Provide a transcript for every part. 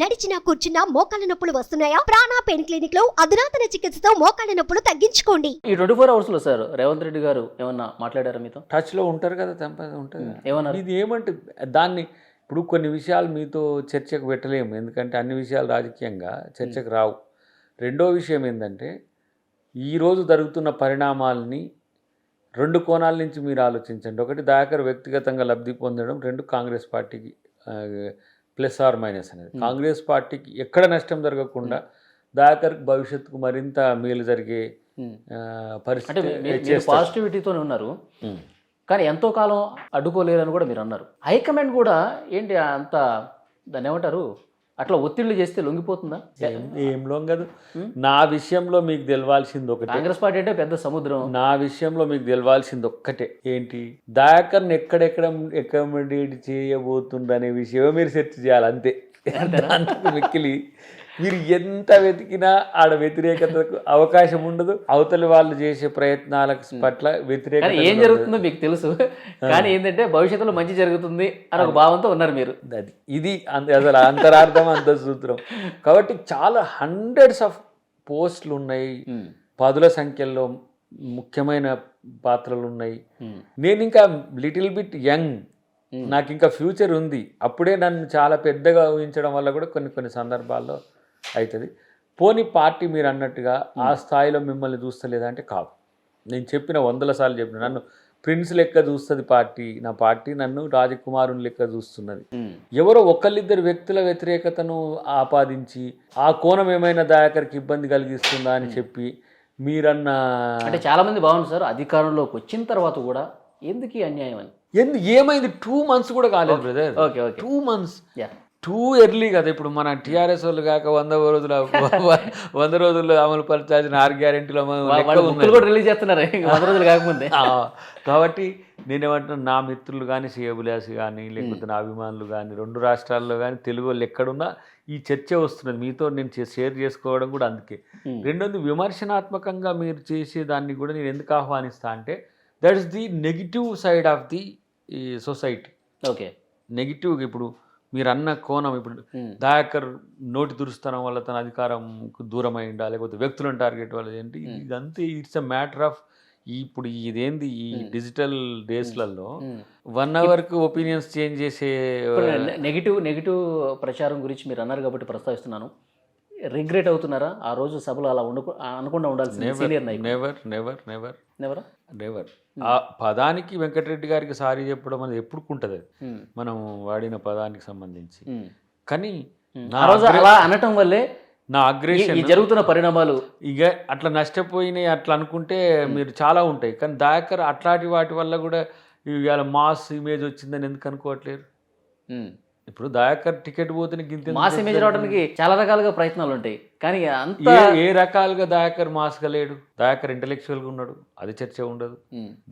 నడిచినా కూర్చున్నా మోకాళ్ళ నొప్పులు వస్తున్నాయా? ప్రాణ పెయిన్ క్లినిక్ లో అధునాతన చికిత్సతో మోకాళ్ళ నొప్పులు తగ్గించుకోండి. ఈ 24 hours లో సార్ రేవంత్ రెడ్డి గారు ఏమన్నా మాట్లాడారా మీతో? టచ్ లో ఉంటారు కదా, తెంపది ఉంటుంది. ఏమన్నారు? ఇది ఏమంటే దాన్ని ఇప్పుడు కొన్ని విషయాలు మీతో చర్చకు పెట్టలేము, ఎందుకంటే అన్ని విషయాలు రాజకీయంగా చర్చకు రావు. రెండో విషయం ఏంటంటే ఈరోజు జరుగుతున్న పరిణామాలని రెండు కోణాల నుంచి మీరు ఆలోచించండి. ఒకటి దయాకర్ వ్యక్తిగతంగా లబ్ధి పొందడం, రెండు కాంగ్రెస్ పార్టీకి ప్లస్ ఆర్ మైనస్ అనేది. కాంగ్రెస్ పార్టీకి ఎక్కడ నష్టం జరగకుండా దయాకర్ భవిష్యత్తుకు మరింత మేలు జరిగే పరిస్థితి. పాజిటివిటీతోనే ఉన్నారు, కానీ ఎంతో కాలం అడ్డుకోలేరని కూడా మీరు అన్నారు. హైకమాండ్ కూడా ఏంటి అంత దాన్ని ఏమంటారు, అట్లా ఒత్తిళ్లు చేస్తే లొంగిపోతుందా? ఏం లొంగదు. నా విషయంలో మీకు తెలవాల్సింది ఒకటి, కాంగ్రెస్ పార్టీ అంటే పెద్ద సముద్రం. నా విషయంలో మీకు తెలవాల్సింది ఒక్కటే, ఏంటి దయాకర్ని ఎక్కడెక్కడ అకామిడేట్ చేయబోతుంది అనే విషయమే మీరు సెర్చ్ చేయాలి, అంతే. అంతకు మిక్కిలి మీరు ఎంత వెతికినా ఆడ వ్యతిరేకతకు అవకాశం ఉండదు. అవతలి వాళ్ళు చేసే ప్రయత్నాల పట్ల వ్యతిరేకత ఏం జరుగుతుందో మీకు తెలుసు, కానీ ఏంటంటే భవిష్యత్తులో మంచి జరుగుతుంది అని ఒక భావంతో ఉన్నారు మీరు. ఇది అసలు అంతరార్థం, అంత సూత్రం. కాబట్టి చాలా హండ్రెడ్స్ ఆఫ్ పోస్టులు ఉన్నాయి, పదుల సంఖ్యలో ముఖ్యమైన పాత్రలు ఉన్నాయి. నేను ఇంకా లిటిల్ బిట్ యంగ్, నాకు ఇంకా ఫ్యూచర్ ఉంది. అప్పుడే నన్ను చాలా పెద్దగా ఊహించడం వల్ల కూడా కొన్ని సందర్భాల్లో అవుతుంది. పోనీ పార్టీ మీరు అన్నట్టుగా ఆ స్థాయిలో మిమ్మల్ని చూస్తలేదా అంటే కాదు. నేను చెప్పిన 100 సార్లు చెప్పిన, నన్ను ప్రిన్స్ లెక్క చూస్తుంది పార్టీ, నా పార్టీ నన్ను రాజకుమారుని లెక్క చూస్తున్నది. ఎవరో ఒకళ్ళిద్దరు వ్యక్తుల వ్యతిరేకతను ఆపాదించి ఆ కోణం ఏమైనా దయాకర్కి ఇబ్బంది కలిగిస్తుందా అని చెప్పి మీరన్న, అంటే చాలా మంది బాగుంది సార్ అధికారంలోకి వచ్చిన తర్వాత కూడా ఎందుకు ఈ అన్యాయం అని. ఏమైంది 2 months కూడా కాలేదు బ్రదర్. 2 months టూ ఎర్లీ కదా. ఇప్పుడు మన టీఆర్ఎస్ వాళ్ళు కాక 100 రోజుల్లో అమలు పరచాల్సిన 6 గ్యారెంటీలు రిలీజ్ చేస్తున్నారు 100 రోజులు కాకముందే. కాబట్టి నేనేమంటున్నా, నా మిత్రులు కానీ, శ్రేయబులాసి కానీ, లేకపోతే నా అభిమానులు కానీ, 2 రాష్ట్రాల్లో కానీ తెలుగు వాళ్ళు ఎక్కడున్నా ఈ చర్చ వస్తున్నది. మీతో నేను షేర్ చేసుకోవడం కూడా అందుకే. రెండోది, విమర్శనాత్మకంగా మీరు చేసే దాన్ని కూడా నేను ఎందుకు ఆహ్వానిస్తా అంటే, that is the negative side of the society. Okay, నెగిటివ్గా ఇప్పుడు మీరు అన్న కోణం, ఇప్పుడు దయాకర్ నోటి దురుస్తనం వల్ల తన అధికారంకు దూరమైందా, లేకపోతే వ్యక్తులను టార్గెట్ వల్ల ఏంటి, ఇదంతా ఇట్స్ అ మ్యాటర్ ఆఫ్ ఇప్పుడు ఇదేంది ఈ డిజిటల్ డేస్లలో 1 hourకి ఒపీనియన్స్ చేంజ్ చేసే నెగిటివ్ ప్రచారం గురించి మీరు అన్నారు కాబట్టి ప్రస్తావిస్తున్నాను. రిగ్రెట్ అవుతున్నారా ఆ రోజు సభలో అలా అనకుండా ఉండాల్సింది? సీనియర్ నాయకుడు నెవర్ ఆ పదానికి వెంకటరెడ్డి గారికి సారీ చెప్పడం అనేది ఎప్పుడు ఉంటుంది, మనం వాడిన పదానికి సంబంధించి. కానీ అలా అనటం వల్లే నా అగ్రెషన్ జరుగుతున్న పరిణామాలు ఇక అట్లా నష్టపోయినాయి అట్లా అనుకుంటే మీరు చాలా ఉంటాయి. కానీ దయాకర్ అట్లాంటి వాటి వల్ల కూడా ఇవాళ మాస్ ఇమేజ్ వచ్చిందని ఎందుకు అనుకోవట్లేరు? ఇప్పుడు దయాకర్ టికెట్ పోతే మాస్ ఇమేజ్ రావడానికి చాలా రకాలుగా ప్రయత్నాలు ఉంటాయి, కానీ ఏ రకాలుగా దయాకర్ మాస్గా లేడు. దయాకర్ ఇంటెలెక్చువల్గా ఉన్నాడు, అది చర్చ ఉండదు.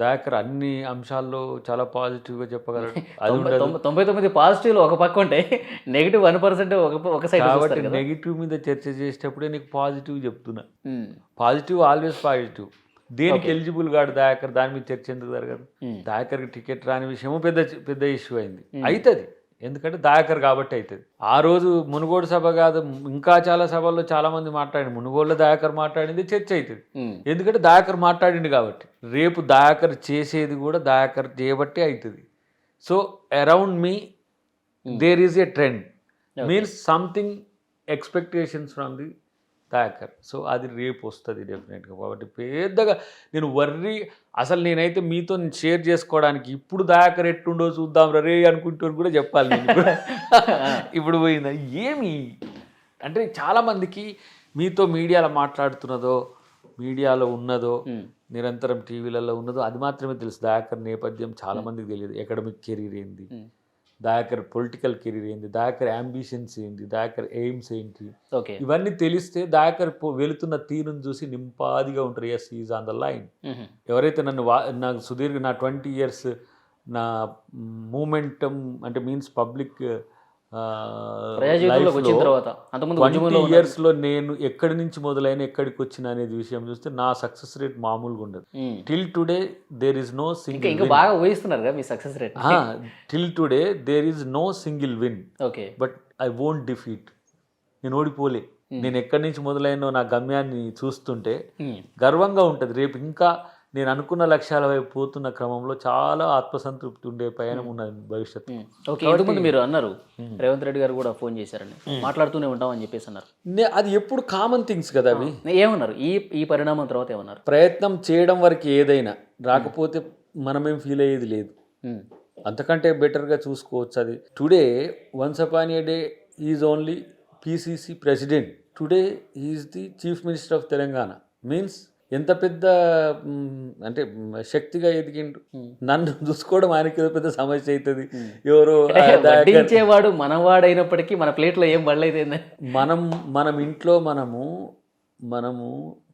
దయాకర్ అన్ని అంశాల్లో చాలా పాజిటివ్గా చెప్పగలడు, అది ఉండదు. 99 పాజిటివ్లు ఒక పక్క ఉంటే నెగిటివ్ 1% ఒక సైడ్. కాబట్టి నెగిటివ్ మీద చర్చ చేసేటప్పుడే నీకు పాజిటివ్ చెప్తున్నా. Positive always positive. దేనికి ఎలిజిబుల్ కాడు దయాకర్, దాని మీద చర్చ ఎందుకు జరగదు? దయాకర్కి టికెట్ రాని విషయము పెద్ద ఇష్యూ అయింది, అవుతుంది. ఎందుకంటే దయాకర్ కాబట్టి అవుతుంది. ఆ రోజు మునుగోడు సభ కాదు, ఇంకా చాలా సభల్లో చాలా మంది మాట్లాడింది. మునుగోడులో దయాకర్ మాట్లాడింది చర్చ అవుతుంది, ఎందుకంటే దయాకర్ మాట్లాడింది కాబట్టి. రేపు దయాకర్ చేసేది కూడా దయాకర్ చేయబట్టి అవుతుంది. So around me there is a trend, means something expectations from the Dayakar. సో అది రేపు వస్తుంది డెఫినెట్గా. కాబట్టి పెద్దగా నేను అసలు నేనైతే మీతో షేర్ చేసుకోవడానికి ఇప్పుడు దయాకర్ ఎట్టుండో చూద్దాం రే అనుకుంటూ కూడా చెప్పాలి నేను ఇప్పుడు పోయిందా ఏమి అంటే, చాలామందికి మీతో మీడియాలో మాట్లాడుతున్నదో, మీడియాలో ఉన్నదో, నిరంతరం టీవీలలో ఉన్నదో అది మాత్రమే తెలుసు. దయాకర్ నేపథ్యం చాలామందికి తెలియదు. అకాడమిక్ కెరీర్ ఏంది, దయాకర్ పొలిటికల్ కెరీర్ ఏంటి, దయాకర్ అంబిషన్స్ ఏంటి, దయాకర్ ఎయిమ్స్ ఏంటి, ఇవన్నీ తెలిస్తే దయాకర్ వెళుతున్న తీరును చూసి నింపాదిగా ఉంటారు. Yes, is on the line. ఎవరైతే నాకు సుదీర్ఘ నా 20 years నా మూమెంటం అంటే మీన్స్ పబ్లిక్ 20 yearsలో నేను ఎక్కడి నుంచి మొదలైన ఎక్కడికి వచ్చిన అనేది విషయం చూస్తే నా సక్సెస్ రేట్ మామూలుగా ఉండదు. Till today there is no single till today there is no single win, but I won't defeat. నేను ఓడిపోలే, నేను ఎక్కడి నుంచి మొదలైనో నా గమ్యాన్ని చూస్తుంటే గర్వంగా ఉంటుంది. రేపు ఇంకా నేను అనుకున్న లక్ష్యాల వైపు పోతున్న క్రమంలో చాలా ఆత్మసంతృప్తి ఉండే పయనం ఉన్నది భవిష్యత్తు. ఓకే, ఇంతకుముందు మీరు అన్నారు రేవంత్ రెడ్డి గారు కూడా ఫోన్ చేశారని, మాట్లాడుతూనే ఉంటాం అని చెప్పేసి అన్నారు. అది ఎప్పుడు కామన్ థింగ్స్ కదా అవి. ఏమన్నారు ఈ పరిణామం తర్వాత ఏమన్నారు? ప్రయత్నం చేయడం వరకు ఏదైనా రాకపోతే మనమేం ఫీల్ అయ్యేది లేదు, అంతకంటే బెటర్గా చూసుకోవచ్చు. అది today once upon A day is only PCC president, today is the chief minister of Telangana. Means ఎంత పెద్ద అంటే శక్తిగా ఎదిగిండు. నన్ను చూసుకోవడం ఆయనకి ఏదో పెద్ద సమస్య అవుతుంది. ఎవరో వడ్డించేవాడు మనవాడైనప్పటికీ మన ప్లేట్లో ఏం పడలేదు. మనం ఇంట్లో మనము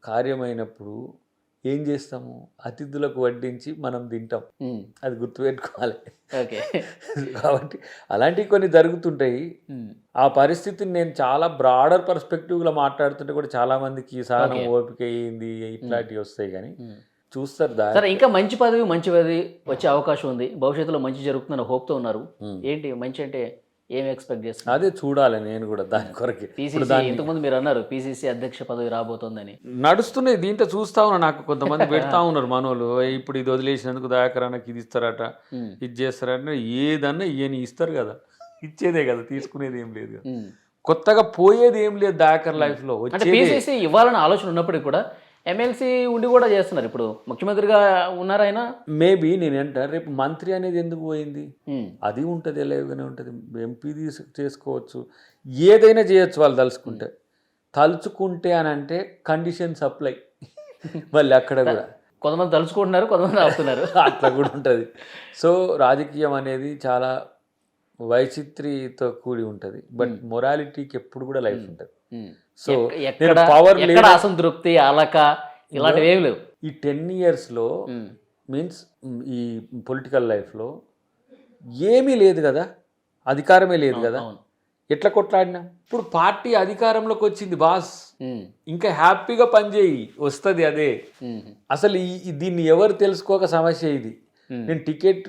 కార్యమైనప్పుడు ఏం చేస్తాము, అతిథులకు వడ్డించి మనం తింటాం. అది గుర్తుపెట్టుకోవాలి. కాబట్టి అలాంటివి కొన్ని జరుగుతుంటాయి. ఆ పరిస్థితిని నేను చాలా బ్రాడర్ పర్స్పెక్టివ్లో మాట్లాడుతుంటే కూడా చాలా మందికి సహనం ఓపిక అయ్యింది ఇట్లాంటివి వస్తాయి. కానీ చూస్తారు సరే, ఇంకా మంచి పదవి వచ్చే అవకాశం ఉంది, భవిష్యత్తులో మంచి జరుగుతుందని హోప్తో ఉన్నారు. ఏంటి మంచి అంటే ఏం ఎక్స్పెక్ట్ చేస్తున్నారు? అదే చూడాలి నేను కూడా దాని కొరకే. ఇంతకుముందు మీరు అన్నారు పిసిసి అధ్యక్ష పదవి రాబోతోందని, నడుస్తున్నాయి. దీంట్లో చూస్తా ఉన్నా, నాకు కొంతమంది పెడతా ఉన్నారు మనోళ్ళు, ఇప్పుడు ఇది వదిలేసినందుకు దయాకరానికి ఇది ఇస్తారట, ఇది చేస్తారట. ఏదన్నా ఇవన్నీ ఇస్తారు కదా, ఇచ్చేదే కదా, తీసుకునేది ఏం లేదు కదా, కొత్తగా పోయేది ఏం లేదు దయాకర్ లైఫ్ లో. పిసిసి ఇవ్వాలని ఆలోచన ఉన్నప్పటికీ కూడా ఎమ్మెల్సీ ఉండి కూడా చేస్తున్నారు. ఇప్పుడు ముఖ్యమంత్రిగా ఉన్నారు ఆయన. మేబీ నేనంటా రేపు మంత్రి అనేది ఎందుకు పోయింది, అది ఉంటుంది, ఎలాగనే ఉంటుంది. ఎంపీ చేసుకోవచ్చు, ఏదైనా చేయొచ్చు వాళ్ళు తలుచుకుంటే అని అంటే కండిషన్ సప్లై. మళ్ళీ అక్కడ కూడా కొంతమంది తలుచుకుంటున్నారు, కొంతమంది ఆపుతున్నారు. అట్లా కూడా ఉంటుంది. సో రాజకీయం అనేది చాలా వైచిత్రితో కూడి ఉంటుంది, బట్ మొరాలిటీకి ఎప్పుడు కూడా లైఫ్ ఉంటుంది. సో పవర్ లేదు, అసంతృప్తి, అలక ఇలాంటివి ఏమి లేవు. ఈ 10 years మీన్స్ ఈ పొలిటికల్ లైఫ్లో ఏమీ లేదు కదా, అధికారమే లేదు కదా, ఎట్లా కొట్లాడినా. ఇప్పుడు పార్టీ అధికారంలోకి వచ్చింది బాస్, ఇంకా హ్యాపీగా పనిచేయి, వస్తుంది అదే. అసలు దీన్ని ఎవరు తెలుసుకోక సమస్య ఇది. నేను టికెట్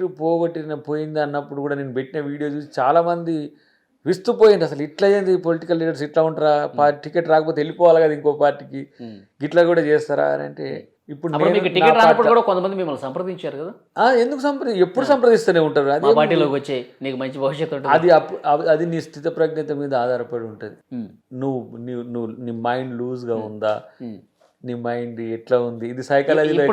పోయింది అన్నప్పుడు కూడా నేను పెట్టిన వీడియో చూసి చాలా మంది విస్తుపోయింది. అసలు ఇట్లా ఏంది పొలిటికల్ లీడర్స్ ఇట్లా ఉంటారా, టికెట్ రాకపోతే వెళ్ళిపోవాలి కదా ఇంకో పార్టీకి, ఇట్లా కూడా చేస్తారా అని అంటే. ఇప్పుడు టికెట్ రానప్పుడు కూడా కొంతమంది మిమ్మల్ని సంప్రదించారు కదా. ఎందుకు ఎప్పుడు సంప్రదిస్తూనే ఉంటారు. అది పార్టీలోకి వచ్చే నీకు మంచి భవిష్యత్తు, అది నీ స్థిత ప్రజ్ఞత మీద ఆధారపడి ఉంటుంది. నువ్వు నీ మైండ్ లూజ్గా ఉందా, నీ మైండ్ ఎట్లా ఉంది, ఇది సైకాలజీలో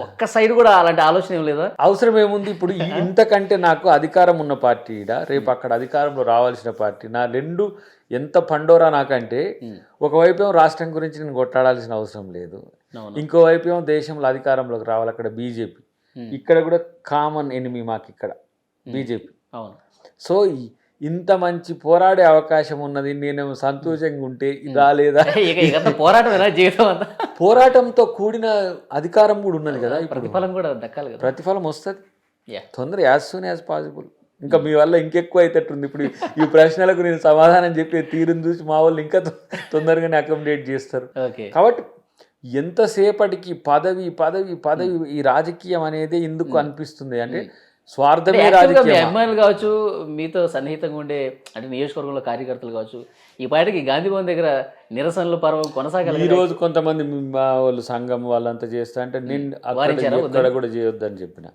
ఒక్క సైడ్ కూడా అలాంటి ఆలోచన ఏం లేదా. అవసరం ఏముంది ఇప్పుడు, ఇంతకంటే నాకు అధికారం ఉన్న పార్టీ రేపు అక్కడ అధికారంలో రావాల్సిన పార్టీ, నా రెండు ఎంత పండోరా నాకంటే. ఒకవైపు ఏమో రాష్ట్రం గురించి నేను కొట్లాడాల్సిన అవసరం లేదు, ఇంకోవైపు ఏమో దేశంలో అధికారంలోకి రావాలి అక్కడ బీజేపీ. ఇక్కడ కూడా కామన్ ఎనిమీ మాకు ఇక్కడ బీజేపీ. సో ఇంత మంచి పోరాడే అవకాశం ఉన్నది, నేను సంతోషంగా ఉంటే రాలేదా, పోరాటంతో కూడిన అధికారం కూడా ఉన్నది కదా, ప్రతిఫలం కూడా దక్కాలి కదా. ప్రతిఫలం వస్తుంది తొందర, యాజ్ సూన్ యాజ్ పాసిబుల్. ఇంకా మీ వల్ల ఇంకెక్కువ అయితేట్టుంది. ఇప్పుడు ఈ ప్రశ్నలకు నేను సమాధానం చెప్పే తీరుని చూసి మా వాళ్ళు ఇంకా తొందరగానే అకామిడేట్ చేస్తారు. కాబట్టి ఎంతసేపటికి పదవి ఈ రాజకీయం అనేది ఎందుకు అనిపిస్తుంది అంటే స్వార్థమే రాజకీయం. అమ్మాయిలు కావచ్చు, మీతో సన్నిహితంగా ఉండే అంటే నియోజకవర్గంలో కార్యకర్తలు కావచ్చు, ఈ పాటికి గాంధీ భవన్ దగ్గర నిరసనలు పర్వం కొనసాగాలి. ఈ రోజు కొంతమంది మా వాళ్ళు సంఘం వాళ్ళంతా చేస్తా అంటే నేను అక్కడ కూడా చేయొద్దని చెప్పిన.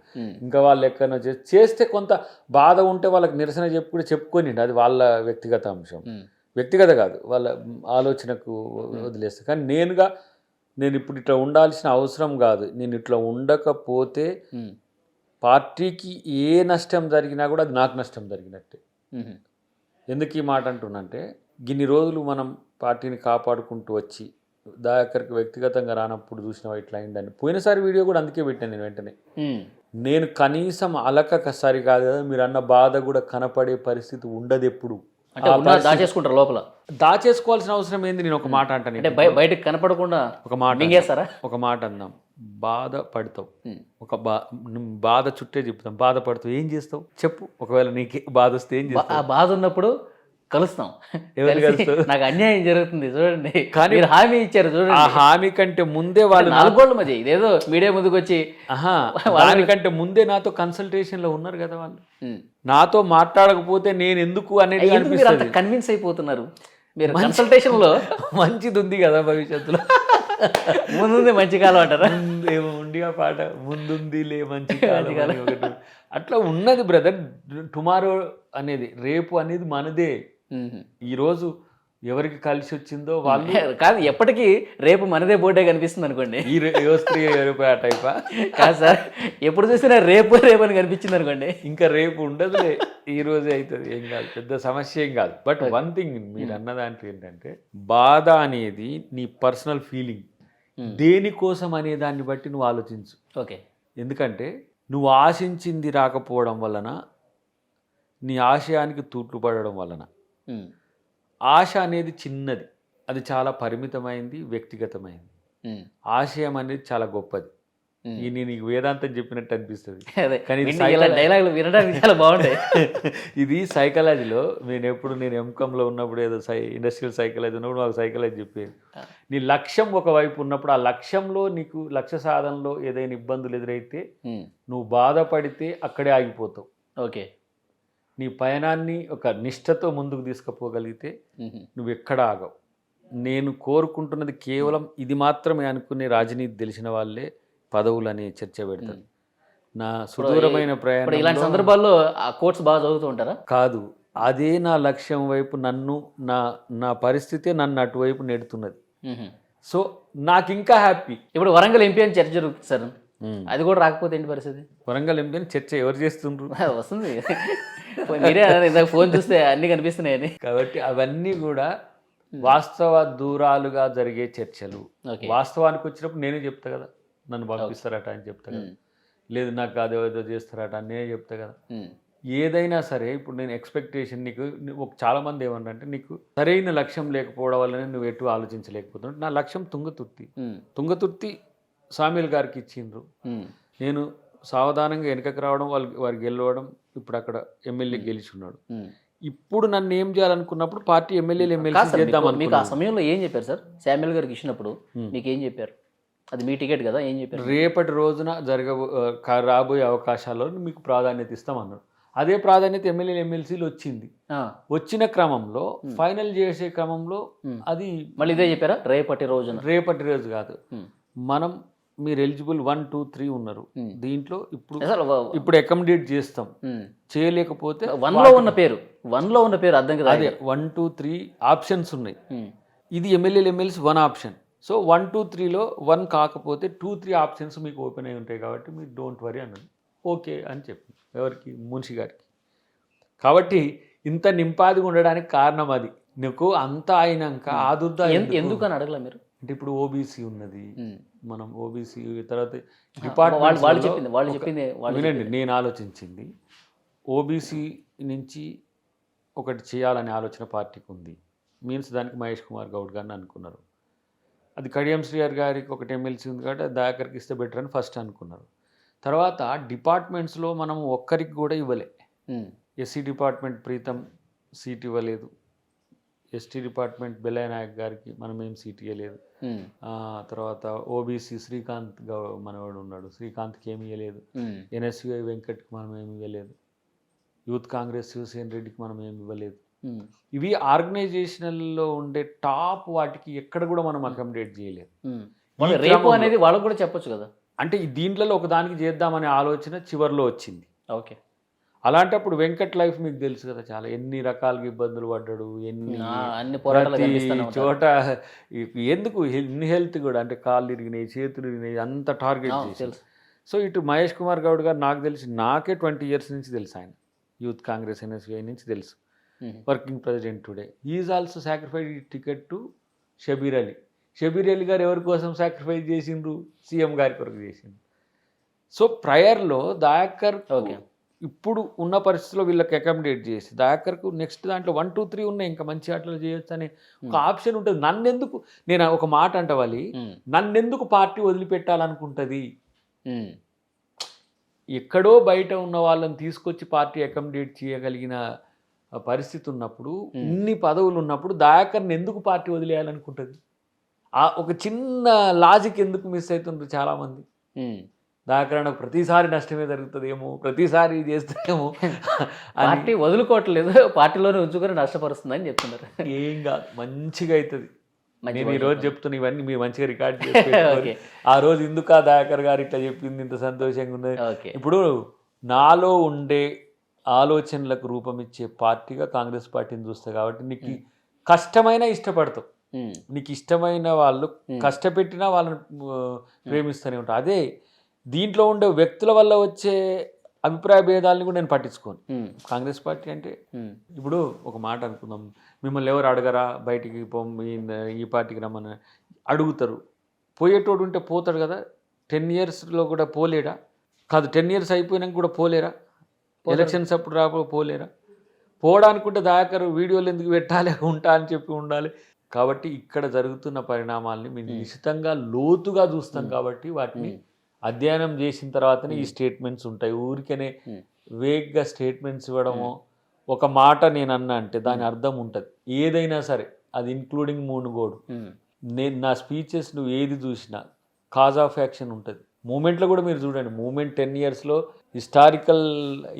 ఇంకా వాళ్ళు ఎక్కడో చేస్తే కొంత బాధ ఉంటే వాళ్ళకి నిరసన చెప్పుకొని అది వాళ్ళ వ్యక్తిగత అంశం, వ్యక్తిగత కాదు, వాళ్ళ ఆలోచనకు వదిలేస్తా. కానీ నేను ఇప్పుడు ఇట్లా ఉండాల్సిన అవసరం కాదు. నేను ఇట్లా ఉండకపోతే పార్టీకి ఏ నష్టం జరిగినా కూడా అది నాకు నష్టం జరిగినట్టే. ఎందుకు ఈ మాట అంటున్నంటే, గిన్ని రోజులు మనం పార్టీని కాపాడుకుంటూ వచ్చి దయాకర్కి వ్యక్తిగతంగా రానప్పుడు చూసినా ఇట్లా అయిందని పోయినసారి వీడియో కూడా అందుకే పెట్టాను నేను. వెంటనే నేను కనీసం అలక సరికాదు కదా, మీరు అన్న బాధ కూడా కనపడే పరిస్థితి ఉండదు ఎప్పుడు. దాచేసుకుంటారు లోపల, దాచేసుకోవాల్సిన అవసరం ఏంది. నేను ఒక మాట అంటాను, బయటకు కనపడకుండా ఒక మాట అందాం. బాధ పడతావు, బాధ చుట్టే చెప్తాం, బాధపడతావు, ఏం చేస్తావు చెప్పు. ఒకవేళ నీకు బాధ వస్తే ఏం చేస్తావు? ఆ బాధ ఉన్నప్పుడు కలుస్తాం, నాకు అన్యాయం జరుగుతుంది చూడండి, కానీ హామీ ఇచ్చారు చూడండి. ఆ హామీ కంటే ముందే వాళ్ళు 4 గోళ్ళ మధ్య ఇదేదో మీడియా ముందుకు వచ్చి దానికంటే ముందే నాతో కన్సల్టేషన్ లో ఉన్నారు కదా వాళ్ళు. నాతో మాట్లాడకపోతే నేను ఎందుకు అనేది కన్విన్స్ అయిపోతున్నారు. మీరు కన్సల్టేషన్లో మంచిది ఉంది కదా భవిష్యత్తులో. ముందుంది మంచి కాలం అంటారా? ఏమో ఉండి ఆ పాట, ముందుందిలే మంచి కాలం అని ఒకటి. అట్లా ఉన్నది బ్రదర్. టుమారో అనేది, రేపు అనేది మనదే. ఈరోజు ఎవరికి కలిసి వచ్చిందో వాళ్ళు కాదు, ఎప్పటికీ రేపు మనదే బోర్డే కనిపిస్తుంది అనుకోండి. ఈ స్త్రీ రేపు ఆ టైపా కాదు సార్, ఎప్పుడు చూసినా రేపు రేపు అని కనిపించింది అనుకోండి, ఇంకా రేపు ఉండదులే, ఈ రోజే అవుతుంది. ఏం కాదు, పెద్ద సమస్య ఏం కాదు. బట్ వన్ థింగ్ మీరు అన్న దాంట్లో ఏంటంటే, బాధ అనేది నీ పర్సనల్ ఫీలింగ్. దేనికోసం అనే దాన్ని బట్టి నువ్వు ఆలోచించు. ఓకే. ఎందుకంటే నువ్వు ఆశించింది రాకపోవడం వలన, నీ ఆశయానికి తూట్లు పడడం వలన, ఆశ అనేది చిన్నది, అది చాలా పరిమితమైంది, వ్యక్తిగతమైంది. ఆశయం అనేది చాలా గొప్పది. ఇది నీకు వేదాంతం చెప్పినట్టు అనిపిస్తుంది, కానీ డైలాగులు వినడానికి చాలా బాగుంటాయి. ఇది సైకాలజీలో నేను ఎంకామ్లో ఉన్నప్పుడు ఏదో ఇండస్ట్రియల్ సైకాలజీ ఉన్నప్పుడు మాకు సైకాలజీ చెప్పేది. నీ లక్ష్యం ఒకవైపు ఉన్నప్పుడు, ఆ లక్ష్యంలో నీకు లక్ష్య సాధనలో ఏదైనా ఇబ్బందులు ఎదురైతే నువ్వు బాధపడితే అక్కడే ఆగిపోతావు. ఓకే. నీ పయనాన్ని ఒక నిష్ఠతో ముందుకు తీసుకుపోగలిగితే నువ్వు ఎక్కడ ఆగవు. నేను కోరుకుంటున్నది కేవలం ఇది మాత్రమే అనుకునే రాజనీతి తెలిసిన వాళ్ళే పదవులని చర్చ పెడతారు. నా సుదూరమైన ప్రయాణం ఇలాంటి సందర్భాల్లో ఆ కోర్స్ బాగా చదువుతూ ఉంటారా? కాదు, అదే నా లక్ష్యం వైపు నా పరిస్థితే నన్ను అటువైపు నెడుతున్నది. సో నాకు ఇంకా హ్యాపీ. ఇప్పుడు వరంగల్ ఎంపీ అని చర్చ జరుగుతుంది సార్, అది కూడా రాకపోతే ఏంటి పరిస్థితి? వరంగల్ ఎంపీ అని చర్చ ఎవరు చేస్తుండ్రు? వస్తుంది, మీరే ఇందాక ఫోన్ చూస్తే అన్ని కనిపిస్తున్నాయని. కాబట్టి అవన్నీ కూడా వాస్తవ దూరాలుగా జరిగే చర్చలు. వాస్తవానికి వచ్చినప్పుడు నేనే చెప్తా కదా, నన్ను పంపిస్తారట అని చెప్తా కదా, లేదు నాకు అదేదో చేస్తారట అని నేనే చెప్తా కదా. ఏదైనా సరే ఇప్పుడు నేను ఎక్స్పెక్టేషన్, నీకు చాలామంది ఏమన్నారంటే నీకు సరైన లక్ష్యం లేకపోవడం వల్లనే నువ్వు ఎటు ఆలోచించలేకపోతున్నావు. నా లక్ష్యం తుంగతుర్తి సామ్యుల్ గారికి ఇచ్చిండ్రు. నేను సావధానంగా వెనకకి రావడం, వారికి గెలవడం, ఇప్పుడు అక్కడ ఎమ్మెల్యే గెలిచున్నాడు. ఇప్పుడు నన్ను ఏం చేయాలనుకున్నప్పుడు పార్టీ ఎమ్మెల్యేలు ఎమ్మెల్యే చేద్దామని. మీకు ఆ సమయంలో ఏం చెప్పారు సార్? శామ్యుల్ గారికి ఇచ్చినప్పుడు మీకు ఏం చెప్పారు? అది మీ టికెట్ కదా, ఏం చెప్పారు? రేపటి రోజున రాబోయే అవకాశాల్లో మీకు ప్రాధాన్యత ఇస్తామన్నాడు. అదే ప్రాధాన్యత ఎమ్మెల్యేలు ఎమ్మెల్సీలు వచ్చింది. వచ్చిన క్రమంలో ఫైనల్ చేసే క్రమంలో అది మళ్ళీ ఇదే చెప్పారా? రేపటి రోజు కాదు, మీరు ఎలిజిబుల్ 1, 2, 3 ఉన్నారు దీంట్లో. ఇప్పుడు అకామిడేట్ చేస్తాం, చేయలేకపోతే వన్ లో ఉన్న పేరు అర్థం కదా. అదే 1, 2, 3 ఆప్షన్స్ ఉన్నాయి. ఇది ఎమ్మెల్యేలు ఎమ్మెల్సీ 1 ఆప్షన్. సో 1, 2, 3లో 1 కాకపోతే 2, 3 ఆప్షన్స్ మీకు ఓపెన్ అయి ఉంటాయి కాబట్టి మీరు డోంట్ వరీ అన్నది. ఓకే అని చెప్పి ఎవరికి? మున్షి గారికి. కాబట్టి ఇంత నింపాదిగా ఉండడానికి కారణం అది. నీకు అంతా అయినాక ఆదుర్దా ఎందుకు అని అడగల మీరు? అంటే ఇప్పుడు ఓబీసీ ఉన్నది, మనం ఓబీసీ తర్వాత వినండి, నేను ఆలోచించింది ఓబీసీ నుంచి ఒకటి చేయాలనే ఆలోచన పార్టీకి ఉంది. మీన్స్ దానికి మహేష్ కుమార్ గౌడ్ గారిని అనుకున్నారు. అది కడియం శ్రీహరి గారికి ఒకటి ఎమ్మెల్సీ ఉంది కాబట్టి దాకరికి ఇస్తే బెటర్ అని ఫస్ట్ అనుకున్నారు. తర్వాత డిపార్ట్మెంట్స్లో మనం ఒక్కరికి కూడా ఇవ్వలే. ఎస్సీ డిపార్ట్మెంట్ ప్రీతం సీట్ ఇవ్వలేదు, ఎస్టీ డిపార్ట్మెంట్ బెల్లయ్య నాయక్ గారికి మనం ఏం సీట్ ఇవ్వలేదు. తర్వాత ఓబీసీ శ్రీకాంత్ మనవాడు ఉన్నాడు, శ్రీకాంత్కి ఏమి ఇవ్వలేదు. ఎన్ఎస్యుఐ వెంకట్కి మనం ఏమి ఇవ్వలేదు. యూత్ కాంగ్రెస్ శివసేన రెడ్డికి మనం ఏమి ఇవ్వలేదు. ఇవి ఆర్గనైజేషనల్లో ఉండే టాప్ వాటికి ఎక్కడ కూడా మనం అకామిడేట్ చేయలేదు. రేపు అనేది వాళ్ళకు కూడా చెప్పొచ్చు కదా. అంటే దీంట్లో ఒకదానికి చేద్దామనే ఆలోచన చివరిలో వచ్చింది. ఓకే. అలాంటప్పుడు వెంకట్ లైఫ్ మీకు తెలుసు కదా, చాలా ఎన్ని రకాలుగా ఇబ్బందులు పడ్డాడు, చోట ఎందుకు ఇన్ హెల్త్ కూడా, అంటే కాళ్ళు ఇరిగినాయి, చేతులు ఇరిగినాయి, అంత టార్గెట్ చేశారు. సో ఇటు మహేష్ కుమార్ గౌడ్ గారు నాకు తెలిసి నాకే 20 years నుంచి తెలుసు, ఆయన యూత్ కాంగ్రెస్ ఎన్ఎస్యుఐ నుంచి తెలుసు, working president today. Is also sacrificed ticket to Shabbir Ali. Shabbir Ali గారు ఎవరి కోసం సాక్రిఫైస్ చేసిండ్రు? సీఎం గారి కొరకు చేసిండ్రు. సో ప్రయర్లో దయాకర్ ఇప్పుడు ఉన్న పరిస్థితిలో వీళ్ళకి అకామిడేట్ చేసి దయాకర్కు నెక్స్ట్ దాంట్లో 1, 2, 3 ఉన్నాయి, ఇంకా మంచి ఆటలు చేయొచ్చు అనే ఒక ఆప్షన్ ఉంటుంది. నన్నెందుకు, నేను ఒక మాట అంటవాలి, నన్నెందుకు పార్టీ వదిలిపెట్టాలనుకుంటుంది? ఎక్కడో బయట ఉన్న వాళ్ళని తీసుకొచ్చి పార్టీ అకామిడేట్ చేయగలిగిన పరిస్థితి ఉన్నప్పుడు, ఇన్ని పదవులు ఉన్నప్పుడు దయాకర్ని ఎందుకు పార్టీ వదిలేయాలనుకుంటుంది? ఒక చిన్న లాజిక్ ఎందుకు మిస్ అవుతుండ్రు చాలామంది. దాకరణ ప్రతిసారి నష్టమే జరుగుతుందేమో, ప్రతిసారి ఇది చేస్తామేమో పార్టీ వదులుకోవట్లేదు, పార్టీలోనే ఉంచుకొని నష్టపరుస్తుందని చెప్తున్నారు. ఏం కాదు, మంచిగా అవుతుంది. మంచి నేను ఈ రోజు చెప్తున్నా, ఇవన్నీ మీరు మంచిగా రికార్డ్ చేసి ఓకే. ఆ రోజు ఎందుకు దయాకర్ గారు ఇట్లా చెప్పింది ఇంత సంతోషంగా ఉన్నది. ఓకే. ఇప్పుడు నాలో ఉండే ఆలోచనలకు రూపం ఇచ్చే పార్టీగా కాంగ్రెస్ పార్టీని చూస్తా కాబట్టి నీకు కష్టమైన ఇష్టపడతావు, నీకు ఇష్టమైన వాళ్ళు కష్టపెట్టినా వాళ్ళని ప్రేమిస్తూనే ఉంటావు. అదే దీంట్లో ఉండే వ్యక్తుల వల్ల వచ్చే అభిప్రాయ భేదాలని కూడా నేను పట్టించుకోను. కాంగ్రెస్ పార్టీ అంటే ఇప్పుడు ఒక మాట అనుకుందాం, మిమ్మల్ని ఎవరు అడగరా బయటికి ఈ పార్టీకి రమ్మని అడుగుతారు. పోయేటోడు ఉంటే పోతాడు కదా, 10 yearsలో కూడా పోలేడా? కాదు, 10 years అయిపోయినాక కూడా పోలేరా? ఎలక్షన్స్ అప్పుడు పోలేరా? పోవడానుకుంటే దయాకర్ వీడియోలు ఎందుకు పెట్టాలి, ఉంటా అని చెప్పి ఉండాలి. కాబట్టి ఇక్కడ జరుగుతున్న పరిణామాలని మేము నిశ్చితంగా లోతుగా చూస్తాం కాబట్టి వాటిని అధ్యయనం చేసిన తర్వాతనే ఈ స్టేట్మెంట్స్ ఉంటాయి. ఊరికనే వేగ్గా స్టేట్మెంట్స్ ఇవ్వడము, ఒక మాట నేను అన్నా అంటే దాని అర్థం ఉంటుంది. ఏదైనా సరే అది ఇంక్లూడింగ్ మూనుగోడు, నేను నా స్పీచెస్ నువ్వు ఏది చూసినా కాజ్ ఆఫ్ యాక్షన్ ఉంటుంది. మూమెంట్లో కూడా మీరు చూడండి, మూమెంట్ 10 yearsలో హిస్టారికల్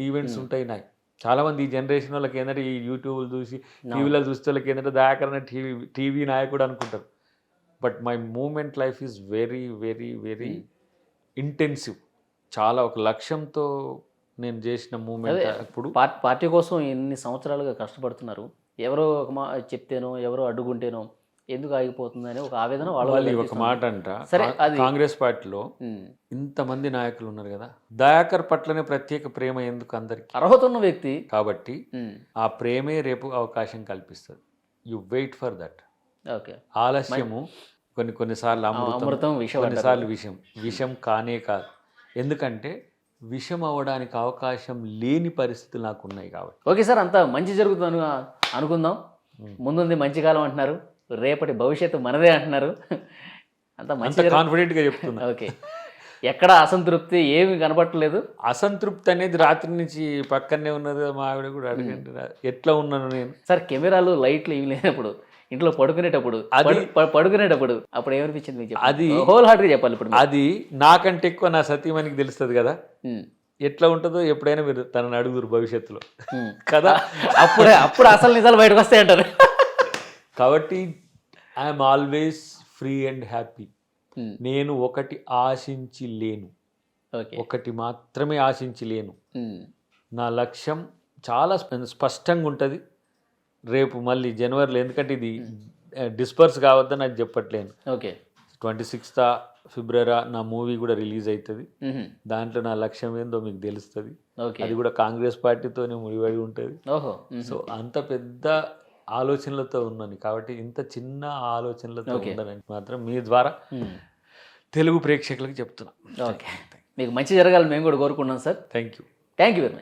ఈవెంట్స్ ఉంటాయి. నాకు చాలామంది ఈ జనరేషన్ వాళ్ళకి ఏంటంటే ఈ యూట్యూబ్లు చూసి టీవీలో చూస్తే వాళ్ళకి ఏంటంటే దయాకరణ టీవీ నాయకుడు అనుకుంటారు. But my moment life is very very very intensive. చాలా ఒక లక్ష్యంతో నేను చేసిన మూమెంట్. అప్పుడు పార్టీ కోసం ఎన్ని సంవత్సరాలుగా కష్టపడుతున్నారు. ఎవరో ఒక చెప్తేనో ఎవరో అడ్డుకుంటేనో ఎందుకు ఆగిపోతుందని ఒక ఆవేదన వాళ్ళు ఒక మాట అంట. సరే, అది కాంగ్రెస్ పార్టీలో ఇంతమంది నాయకులు ఉన్నారు కదా, దయాకర్ పట్లనే ప్రత్యేక ప్రేమ ఎందుకు అందరికి? అర్హత ఉన్న వ్యక్తి కాబట్టి ఆ ప్రేమే రేపు అవకాశం కల్పిస్తుంది. You wait for that. Okay. ఆలస్యము కొన్నిసార్లు అమృతం, కొన్నిసార్లు విషం కానే కాదు. ఎందుకంటే విషం అవ్వడానికి అవకాశం లేని పరిస్థితులు నాకు ఉన్నాయి కాబట్టి. ఓకే సార్, అంతా మంచి జరుగుతుంది అనుకుందాం. ముందుంది మంచి కాలం అంటున్నారు, రేపటి భవిష్యత్తు మనదే అంటున్నారు. అంత మంచి కాన్ఫిడెంట్గా చెప్తున్నా. ఓకే. ఎక్కడ అసంతృప్తి ఏమి కనపడట్లేదు. అసంతృప్తి అనేది రాత్రి నుంచి పక్కనే ఉన్నది. మా ఆవిడ కూడా అడగండి ఎట్లా ఉన్నాను నేను. సార్, కెమెరాలు లైట్లు ఏమి లేనప్పుడు ఇంట్లో పడుకునేటప్పుడు అప్పుడు ఏమనిపించింది మీకు? అది హోల్ హార్ట్గా చెప్పాలి. ఇప్పుడు అది నాకంటే ఎక్కువ నా సతీమణికి తెలుస్తుంది కదా, ఎట్లా ఉంటుందో. ఎప్పుడైనా మీరు తనని అడుగురు భవిష్యత్తులో కదా, అప్పుడు అసలు నిజాలు బయటకు వస్తాయి అంటారు. కాబట్టి I'm always free and happy. నేను ఒకటి ఆశించి లేను, ఒకటి మాత్రమే ఆశించి లేను. నా లక్ష్యం చాలా స్పష్టంగా ఉంటుంది. రేపు మళ్ళీ జనవరిలో, ఎందుకంటే ఇది డిస్పర్స్ కావద్దని అది చెప్పట్లేను. ఓకే. 26th February నా మూవీ కూడా రిలీజ్ అవుతుంది. దాంట్లో నా లక్ష్యం ఏందో మీకు తెలుస్తుంది. అది కూడా కాంగ్రెస్ పార్టీతోనే ముడిపడి ఉంటుంది. సో అంత పెద్ద ఆలోచనలతో ఉన్నాను కాబట్టి ఇంత చిన్న ఆలోచనలతో ఉండనని మాత్రం మీ ద్వారా తెలుగు ప్రేక్షకులకు చెప్తున్నా. ఓకే. మీకు మంచి జరగాలి మేము కూడా కోరుకున్నాం sir. Thank you very much.